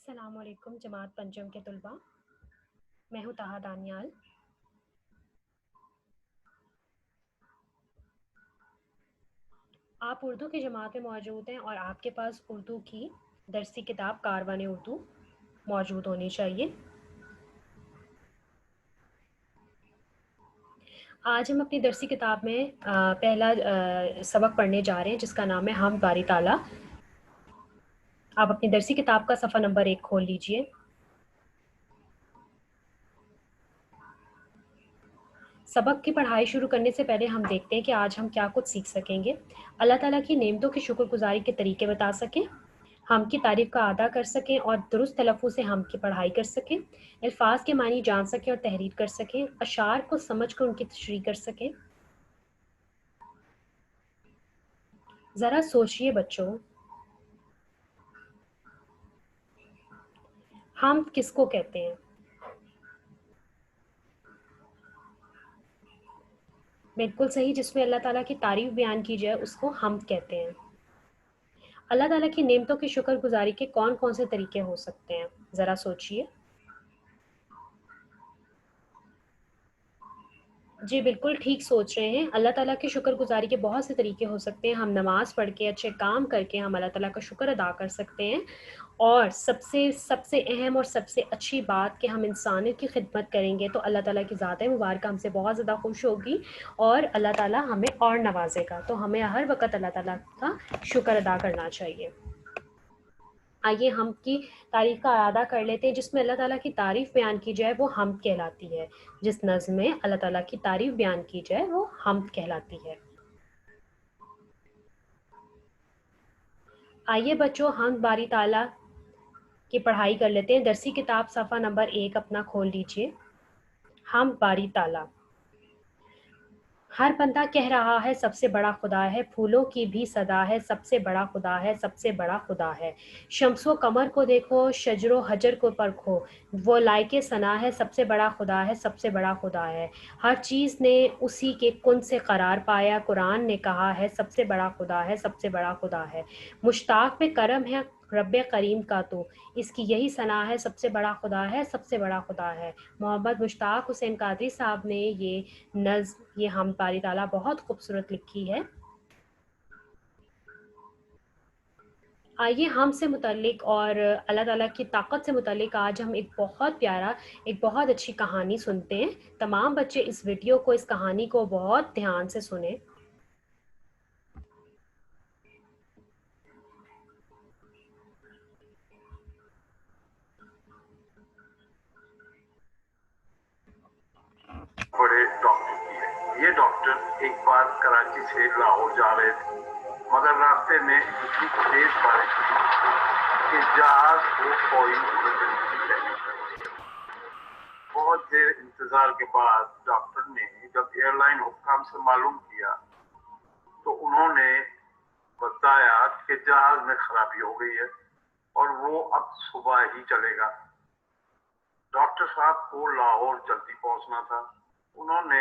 अस्सलाम वालेकुम जमात पंचम के तुलबा, मैं हूँ ताहा दानियाल। आप उर्दू की जमात में मौजूद हैं और आपके पास उर्दू की दरसी किताब कारवान उर्दू मौजूद होनी चाहिए। आज हम अपनी दरसी किताब में पहला सबक पढ़ने जा रहे हैं जिसका नाम है हम बारी ताला। आप अपनी दरसी किताब का सफ़ा नंबर 1 खोल लीजिए। सबक की पढ़ाई शुरू करने से पहले हम देखते हैं कि आज हम क्या कुछ सीख सकेंगे। अल्लाह ताला की नेमतों की शुक्रगुजारी के तरीके बता सकें, हम की तारीफ़ का अदा कर सकें और दुरुस्त तलफ़्फ़ुज़ से हम की पढ़ाई कर सकें, अल्फाज के मानी जान सकें और तहरीर कर सकें, अशार को समझ कर उनकी तशरीह कर सकें। ज़रा सोचिए बच्चों, हम किसको कहते हैं? बिल्कुल सही, जिसमें अल्लाह ताला की तारीफ़ बयान की जाए उसको हम्द कहते हैं। अल्लाह ताला की नेमतों की शुक्रगुजारी के कौन-कौन से तरीके हो सकते हैं? ज़रा सोचिए। जी, बिल्कुल ठीक सोच रहे हैं। अल्लाह ताला की शुक्रगुज़ारी के बहुत से तरीके हो सकते हैं। हम नमाज़ पढ़ के, अच्छे काम करके हम अल्लाह ताला का शुक्र अदा कर सकते हैं और सबसे सबसे अहम और सबसे अच्छी बात कि हम इंसानियत की खिदमत करेंगे तो अल्लाह ताला की ज़ात मुबारक हमसे बहुत ज़्यादा खुश होगी और अल्लाह ताला हमें और नवाज़ेगा। तो हमें हर वक़्त अल्लाह ताला का शुक्र अदा करना चाहिए। आइए हम की तारीफ़ का अदा कर लेते हैं। जिसमें अल्लाह ताला की तारीफ़ बयान की जाए वो हम्द कहलाती है। जिस नज़्म में अल्लाह ताला की तारीफ़ बयान की जाए वो हम्द कहलाती है। आइए बच्चों, हम बारी ताला की पढ़ाई कर लेते हैं। दरसी किताब सफ़ा नंबर 1 अपना खोल लीजिए। हम बारी ताला। हर बंदा कह रहा है सबसे बड़ा खुदा है, फूलों की भी सदा है, सबसे बड़ा खुदा है, सबसे बड़ा खुदा है। शम्सो कमर को देखो, शजरो हजर को परखो, वो लायके सना है, सबसे बड़ा खुदा है, सबसे बड़ा खुदा है। हर चीज़ ने उसी के कुन से करार पाया, कुरान ने कहा है सबसे बड़ा खुदा है, सबसे बड़ा खुदा है। मुश्ताक पे करम है रब्बे करीम का, तो इसकी यही सना है सबसे बड़ा खुदा है, सबसे बड़ा खुदा है। मोहम्मद मुश्ताक हुसैन कादरी साहब ने ये नज़्म, ये हम बारी ताला बहुत खूबसूरत लिखी है। आइए हम से मुतल्लिक और अल्लाह ताला की ताकत से मुतल्लिक आज हम एक बहुत अच्छी कहानी सुनते हैं। तमाम बच्चे इस वीडियो को, इस कहानी को बहुत ध्यान से सुने। बड़े डॉक्टर की है। ये डॉक्टर एक बार कराची से लाहौर जा रहे थे, मगर रास्ते में इतनी तेज बारिश हुई कि जहाज को कोई इमरजेंसी लैंडिंग करनी पड़ी। बहुत देर इंतजार के बाद डॉक्टर ने जब एयरलाइन हुक्काम से मालूम किया तो उन्होंने बताया कि जहाज में खराबी हो गई है और वो अब सुबह ही चलेगा। डॉक्टर साहब को लाहौर जल्दी पहुंचना था। उन्होंने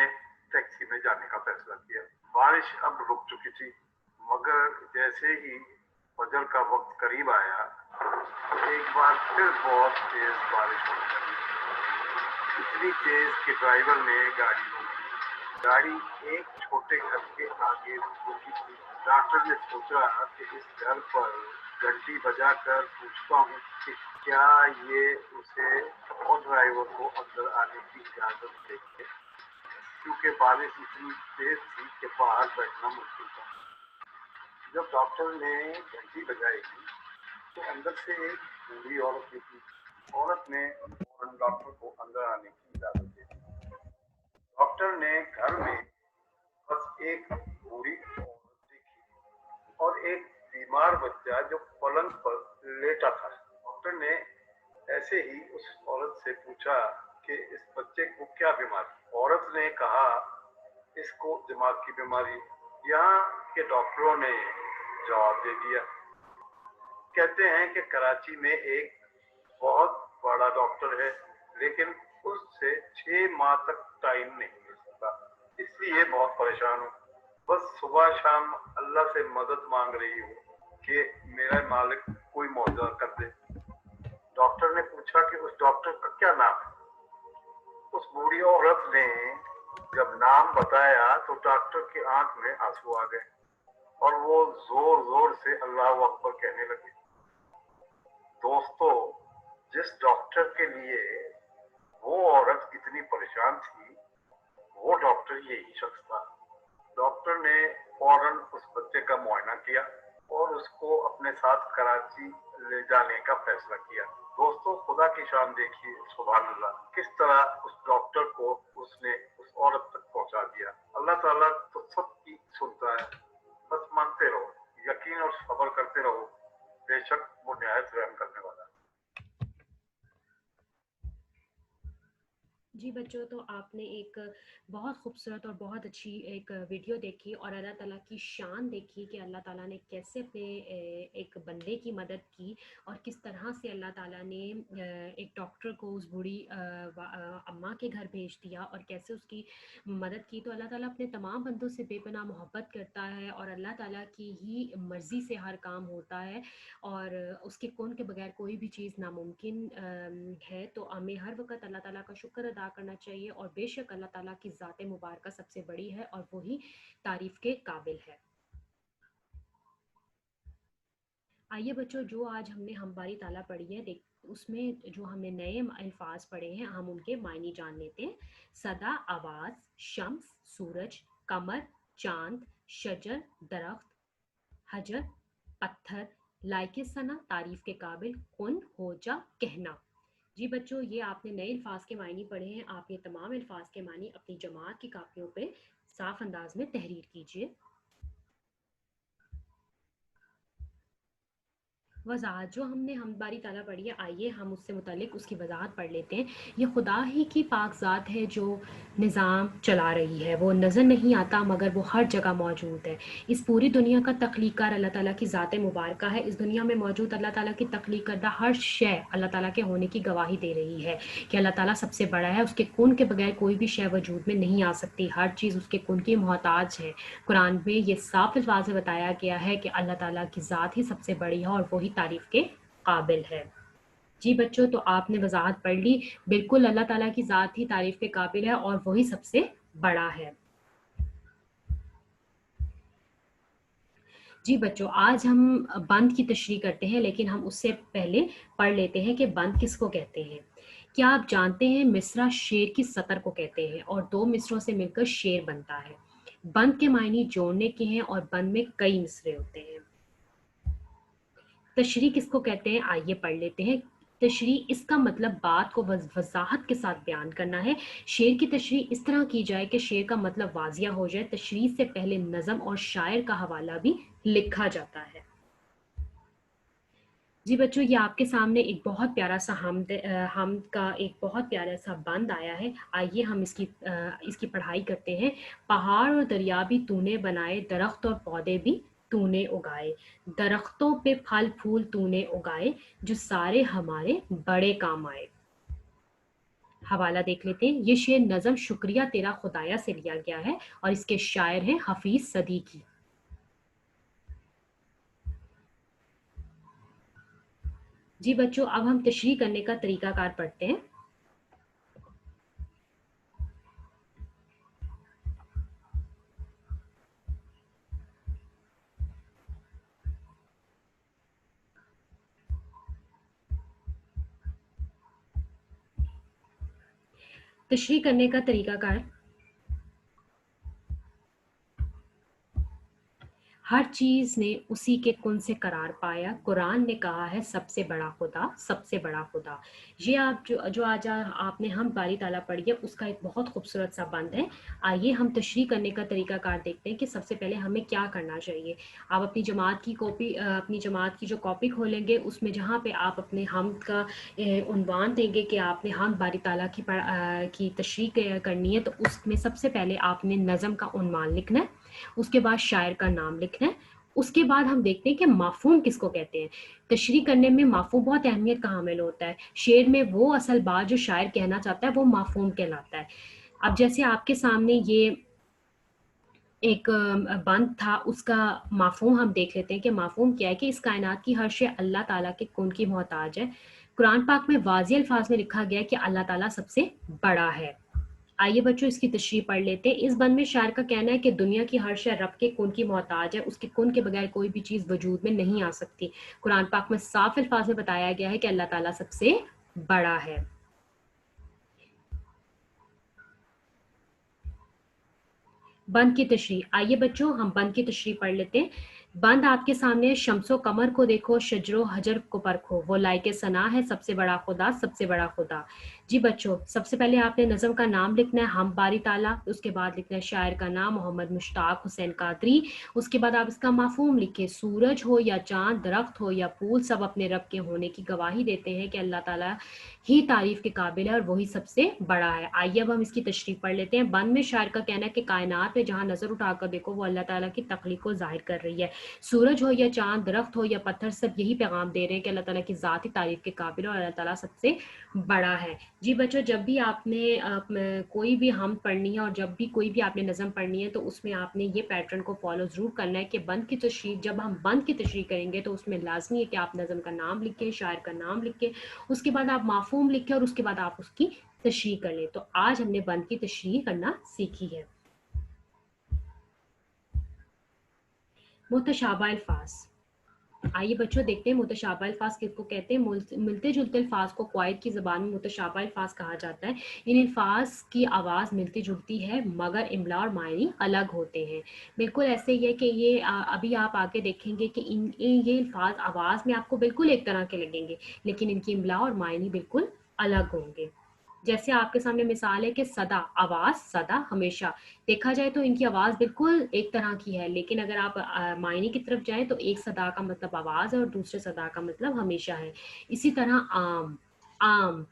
टैक्सी में जाने का फैसला किया। बारिश अब रुक चुकी थी, मगर जैसे ही फजर का वक्त करीब आया, एक बार फिर बहुत तेज बारिश होने लगी। इतनी तेज कि ड्राइवर ने गाड़ी रोकी। गाड़ी एक छोटे घर के आगे रुकी थी। डॉक्टर ने सोचा कि इस घर पर घंटी बजाकर पूछता हूँ कि क्या ये उसे और ड्राइवर को अंदर आने की इजाजत देंगे, क्योंकि बारिश इतनी तेज थी कि बाहर बैठना मुश्किल था। जब डॉक्टर ने घंटी बजाई तो अंदर से एक बूढ़ी औरत निकली। औरत ने फौरन डॉक्टर को अंदर आने की इजाजत दे दी। डॉक्टर ने घर में बस एक बूढ़ी औरत देखी और एक बीमार बच्चा जो पलंग पर लेटा था। डॉक्टर ने ऐसे ही उस औरत से पूछा कि इस बच्चे को क्या बीमारी। औरत ने कहा इसको दिमाग की बीमारी। यहाँ के डॉक्टरों ने जवाब दे दिया। कहते हैं कि कराची में एक बहुत बड़ा डॉक्टर है, लेकिन उससे 6 माह तक टाइम नहीं मिल सकता, इसलिए बहुत परेशान हूँ। बस सुबह शाम अल्लाह से मदद मांग रही हूँ कि मेरा मालिक कोई मौजूदा कर दे। डॉक्टर ने पूछा कि उस डॉक्टर का क्या नाम है। उस बूढ़ी औरत ने जब नाम बताया तो डॉक्टर की आंख में आंसू आ गए और वो जोर जोर से अल्लाह अकबर कहने लगे। दोस्तों, जिस डॉक्टर के लिए वो औरत इतनी परेशान थी, वो डॉक्टर यही शख्स था। डॉक्टर ने फौरन उस बच्चे का मुआयना किया और उसको अपने साथ कराची ले जाने का फैसला किया। दोस्तों, खुदा की शान देखिए, सुभान अल्लाह, किस तरह उस डॉक्टर को उसने उस औरत तक पहुंचा दिया। अल्लाह ताला तो सबकी सुनता है, बस मानते रहो, यकीन और सब्र करते रहो, बेशक वो निहायत रहम करने वाला है। जी बच्चों, तो आपने एक बहुत खूबसूरत और बहुत अच्छी एक वीडियो देखी और अल्लाह ताला की शान देखी कि अल्लाह ताला ने कैसे अपने एक बंदे की मदद की और किस तरह से अल्लाह ताला ने एक डॉक्टर को उस बूढ़ी अम्मा के घर भेज दिया और कैसे उसकी मदद की। तो अल्लाह ताला अपने तमाम बंदों से बेपनाह मोहब्बत करता है और अल्लाह ताला की ही मर्ज़ी से हर काम होता है और उसके कौन के बगैर कोई भी चीज़ नामुमकिन है। तो हमें हर वक्त अल्लाह ताला का शुक्र अदा करना चाहिए और बेशक अल्लाह ताला की ज़ात मुबारक सबसे बड़ी है और वही तारीफ़ के काबिल है। आइए बच्चों, जो आज हमने हम बारी ताला पढ़ी है देख उसमें जो हमने नए अल्फाज पढ़े हैं हम उनके मायने जान लेते हैं। सदा, आवाज़, शम्स, सूरज, कमर, चांद, शजर, दरख्त, हजर, पत्थर, लायके सना, तारीफ के काबिल, कुन, हो जा, कहना। जी बच्चों, ये आपने नए अल्फाज के मायने पढ़े हैं। आप ये तमाम अल्फाज के मायने अपनी जमात की कापियों पे साफ अंदाज में तहरीर कीजिए। वज़ाहत जो हमने हम बारी ताला पढ़ी है, आइए हम उससे मुतालिक उसकी वज़ाहत पढ़ लेते हैं। ये खुदा ही की पाक ज़ात है जो निज़ाम चला रही है। वो नज़र नहीं आता मगर वो हर जगह मौजूद है। इस पूरी दुनिया का तख्लीक़कार अल्लाह ताला की ज़ात मुबारका है। इस दुनिया में मौजूद अल्लाह ताला की तख्लीक़ करदा हर शय अल्लाह ताला के होने की गवाही दे रही है कि अल्लाह ताला सबसे बड़ा है। उसके कुन के बगैर कोई भी शय वजूद में नहीं आ सकती। हर चीज़ उसके कुन की मोहताज है। कुरान में ये साफ अल्फाज में बताया गया है कि अल्लाह ताला की ज़ात ही सबसे बड़ी है और वही तारीफ़ के काबिल है। जी बच्चों, तो आपने वज़ाहत पढ़ ली। बिल्कुल अल्लाह ताला की ज़ात ही तारीफ़ के काबिल है और वही सबसे बड़ा है। जी बच्चों, आज हम बंद की तशरीह करते हैं, लेकिन हम उससे पहले पढ़ लेते हैं कि बंद किसको कहते हैं। क्या आप जानते हैं मिसरा शेर की सतर को कहते हैं और दो मिसरों से मिलकर शेर बनता है। बंद के मायने जोड़ने के हैं और बंद में कई मिसरे होते हैं। तशरीह किसको कहते हैं, आइए पढ़ लेते हैं। तशरीह इसका मतलब बात को वजाहत के साथ बयान करना है। शेर की तशरीह इस तरह की जाए कि शेर का मतलब वाजिया हो जाए। तशरीह से पहले नज़म और शायर का हवाला भी लिखा जाता है। जी बच्चों, ये आपके सामने एक बहुत प्यारा सा हमद का एक बहुत प्यारा सा बंद आया है। आइए हम इसकी पढ़ाई करते हैं। पहाड़ और दरिया भी तूने बनाए, दरख्त और पौधे भी तूने उगाए, दरख्तों पे फल फूल तूने उगाए, जो सारे हमारे बड़े काम आए। हवाला देख लेते हैं। ये शेर नज़म शुक्रिया तेरा खुदाया से लिया गया है और इसके शायर हैं हफीज सदीकी। जी बच्चों, अब हम तशरीह करने का तरीकाकार पढ़ते हैं। तशरीह करने का तरीकाकार, हर चीज़ ने उसी के कुन से करार पाया। कुरान ने कहा है सबसे बड़ा खुदा, सबसे बड़ा खुदा। ये आप जो आज आपने हम बारी ताला पढ़ी है उसका एक बहुत खूबसूरत सा बंद है। आइए हम तशरीह करने का तरीकाकार देखते हैं कि सबसे पहले हमें क्या करना चाहिए। आप अपनी जमात की कॉपी अपनी जमात की जो कॉपी खोलेंगे उसमें जहाँ पे आप अपने हमद का उन्वान देंगे कि आपने हम बारी ताला की तशरीह करनी है, तो उसमें सबसे पहले आपने नज़म का उन्वान लिखना है, उसके बाद शायर का नाम लिखना है। उसके बाद हम देखते हैं कि माफूम किसको कहते हैं। तशरीह करने में माफूम बहुत अहमियत का हामिल होता है। शेर में वो असल बात जो शायर कहना चाहता है वो माफूम कहलाता है। अब जैसे आपके सामने ये एक बंद था, उसका माफूम हम देख लेते हैं कि माफूम क्या है कि इस कायनात की हर शय अल्लाह ताला के कुन की मोहताज है। कुरान पाक में वाज़ेह अल्फाज में लिखा गया है कि अल्लाह ताला सबसे बड़ा है। आइए बच्चों इसकी तशरीह पढ़ लेते हैं। इस बंद में शायर का कहना है कि दुनिया की हर शय रब के कुन की मोहताज है, उसके कुन के बगैर कोई भी चीज़ वजूद में नहीं आ सकती। कुरान पाक में साफ अल्फाज में बताया गया है कि अल्लाह ताला सबसे बड़ा है। बंद की तशरीह। आइए बच्चों हम बंद की तशरीह पढ़ लेते हैं। बंद आपके सामने शम्सो कमर को देखो, शजरो हजर को परखो, वो लायके सना है सबसे बड़ा खुदा, सबसे बड़ा खुदा। जी बच्चों, सबसे पहले आपने नज़म का नाम लिखना है, हम बारी ताला, उसके बाद लिखना है शायर का नाम मोहम्मद मुश्ताक हुसैन कादरी। उसके बाद आप इसका माफूम लिखे, सूरज हो या चांद, दरख्त हो या फूल, सब अपने रब के होने की गवाही देते हैं कि अल्लाह ताला ही तारीफ के काबिल है और वही सबसे बड़ा है। आइए अब हम इसकी तशरीह पढ़ लेते हैं। बंद में शायर का कहना है कि कायनात में जहां नजर उठाकर देखो वो अल्लाह ताला की तख्लीक को जाहिर कर रही है। सूरज हो या चांद, दरख्त हो या पत्थर, सब यही पैगाम दे रहे हैं कि अल्लाह ताला की ज़ात ही तारीफ के काबिल है और अल्लाह ताला सबसे बड़ा है। जी बच्चों, जब भी आपने कोई भी हम पढ़नी है और जब भी कोई भी आपने नज़म पढ़नी है तो उसमें आपने ये पैटर्न को फॉलो ज़रूर करना है कि बंद की तशरीह, जब हम बंद की तशरीह करेंगे तो उसमें लाजमी है कि आप नज़म का नाम लिखें, शायर का नाम लिखें, उसके बाद आप माफूम लिखें और उसके बाद आप उसकी तशरीह कर लें। तो आज हमने बंद की तशरीह करना सीखी है। मुतशाबा अल्फाज। आइए बच्चों देखते हैं मुतशाबा अल्फाज किसको कहते हैं। मिलते जुलते अल्फाज को कुवैत की ज़बान में मुतशाबा अल्फाज कहा जाता है। इन अल्फाज की आवाज़ मिलती जुलती है मगर इमला और मायनी अलग होते हैं। बिल्कुल ऐसे ही है कि ये अभी आप आगे देखेंगे कि ये अल्फाज आवाज़ में आपको बिल्कुल एक तरह के लगेंगे लेकिन इनकी इमला और मायनी बिल्कुल अलग होंगे। जैसे आपके सामने मिसाल है कि सदा, आवाज़, सदा, हमेशा। देखा जाए तो इनकी आवाज़ बिल्कुल एक तरह की है लेकिन अगर आप मायने की तरफ जाएं तो एक सदा का मतलब आवाज़ है और दूसरे सदा का मतलब हमेशा है। इसी तरह आम, आम,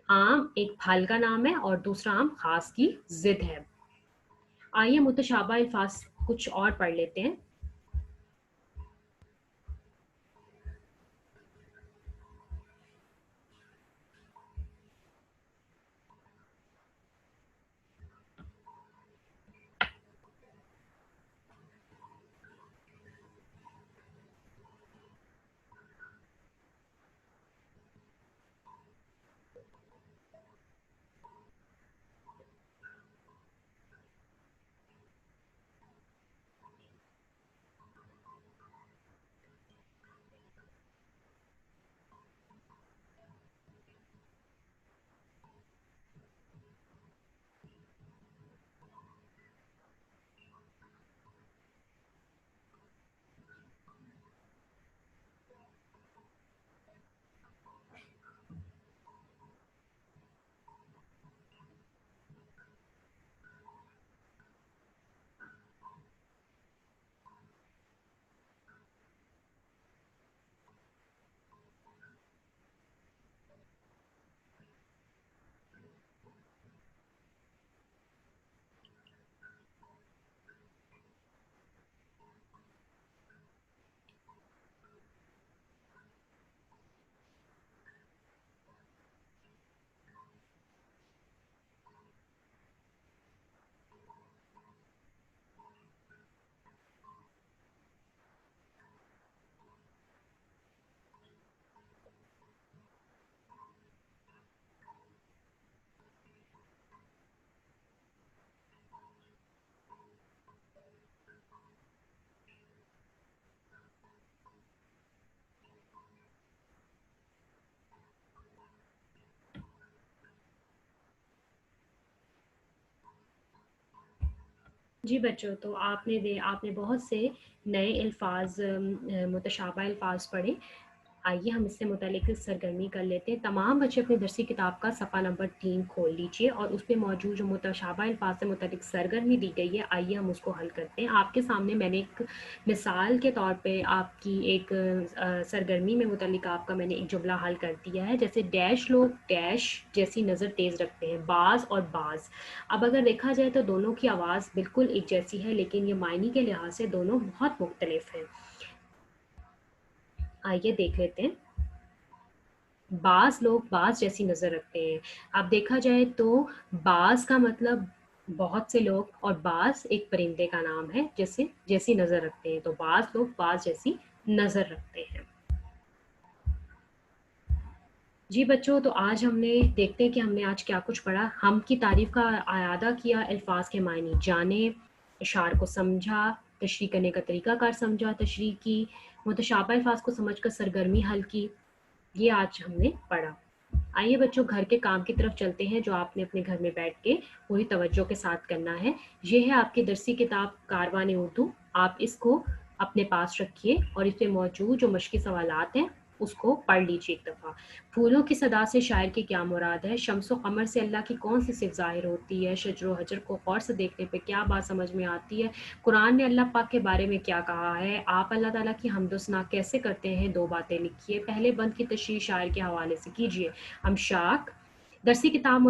आम एक फल का नाम है और दूसरा आम खास की जिद है। आइए मुतशाबा अल्फाज कुछ और पढ़ लेते हैं। जी बच्चों, तो आपने बहुत से नए अल्फाज, मुतशाबा अल्फाज पढ़े। आइए हम इससे मुतालिक सरगर्मी कर लेते हैं। तमाम बच्चे अपनी दरसी किताब का सफ़ा नंबर 3 खोल लीजिए और उस पे मौजूद जो मुतशाबा अल्फाज से मुतालिक सरगर्मी दी गई है, आइए हम उसको हल करते हैं। आपके सामने मैंने एक मिसाल के तौर पे आपकी एक सरगर्मी में मुतालिक आपका मैंने एक जुमला हल कर दिया है। जैसे डैश लोग डैश जैसी नज़र तेज़ रखते हैं, बाज और बाज। अब अगर देखा जाए तो दोनों की आवाज़ बिल्कुल एक जैसी है लेकिन ये मायने के लिहाज से दोनों बहुत मुख्तलिफ हैं। आइए देख लेते हैं। बाज लोग बाज जैसी नज़र रखते हैं। अब देखा जाए तो बाज का मतलब बहुत से लोग और बाज एक परिंदे का नाम है जैसे जैसी नज़र रखते हैं, तो बाज लोग बाज जैसी नज़र रखते हैं। जी बच्चों, तो आज हमने देखते हैं कि हमने आज क्या कुछ पढ़ा। हम की तारीफ़ का अयादा किया, अल्फ़ाज़ के मायने जाने, इशार को समझा, तशरीह करने का तरीक़ाकार समझा, तशरीह की, मुतशाबह अल्फ़ाज़ को समझकर सरगर्मी हल की। ये आज हमने पढ़ा। आइए बच्चों, घर के काम की तरफ चलते हैं जो आपने अपने घर में बैठ के पूरी तवज्जो के साथ करना है। ये है आपकी दरसी किताब कारवान उर्दू। आप इसको अपने पास रखिए और इसमें मौजूद जो मश्की सवालात हैं उसको पढ़ लीजिए एक दफ़ा। फूलों की सदा से शायर की क्या मुराद है? शम्स व कमर से अल्लाह की कौन सी सिफ़त ज़ाहिर होती है? शजर व हजर को गौर से देखने पे क्या बात समझ में आती है? कुरान ने अल्लाह पाक के बारे में क्या कहा है? आप अल्लाह ताला की हम्द व सना कैसे करते हैं? 2 बातें लिखिए। पहले बंद की तशरीह शायर के हवाले से कीजिए। अमशाक दरसी किताब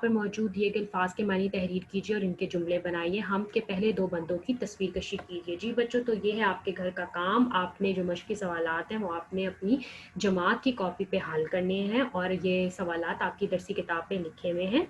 पर मौजूद दिए गए अल्फाज के मानी तहरीर कीजिए और इनके जुमले बनाइए। हम के पहले 2 बंदों की तस्वीर कशी कीजिए। जी बच्चों, तो ये है आपके घर का काम। आपने जो मश्की सवालात हैं वो आपने अपनी जमात की कॉपी पे हल करने हैं और ये सवालात आपकी दरसी किताब पे लिखे हुए हैं।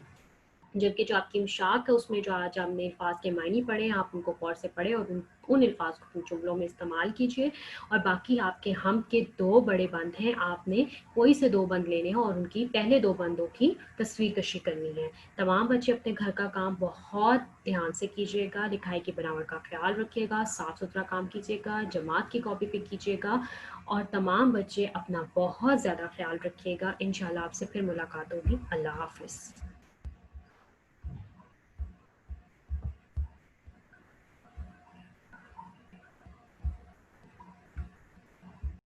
जबकि जो आपकी इमशाक है उसमें जो आज हमने अल्फाज के मायने पढ़े हैं आप उनको गौर से पढ़ें और उन अल्फाज को अपने जुमलों में इस्तेमाल कीजिए। और बाकी आपके हम के 2 बड़े बंद हैं, आपने कोई से 2 बंद लेने हैं और उनकी पहले 2 बंदों की तस्वीर कशी करनी है। तमाम बच्चे अपने घर का काम बहुत ध्यान से कीजिएगा, लिखाई की बनावट का ख्याल रखिएगा, साफ सुथरा काम कीजिएगा, जमात की कॉपी पे कीजिएगा और तमाम बच्चे अपना बहुत ज़्यादा ख्याल रखिएगा। इंशाल्लाह आपसे फिर मुलाकात होगी। अल्लाह हाफिज़।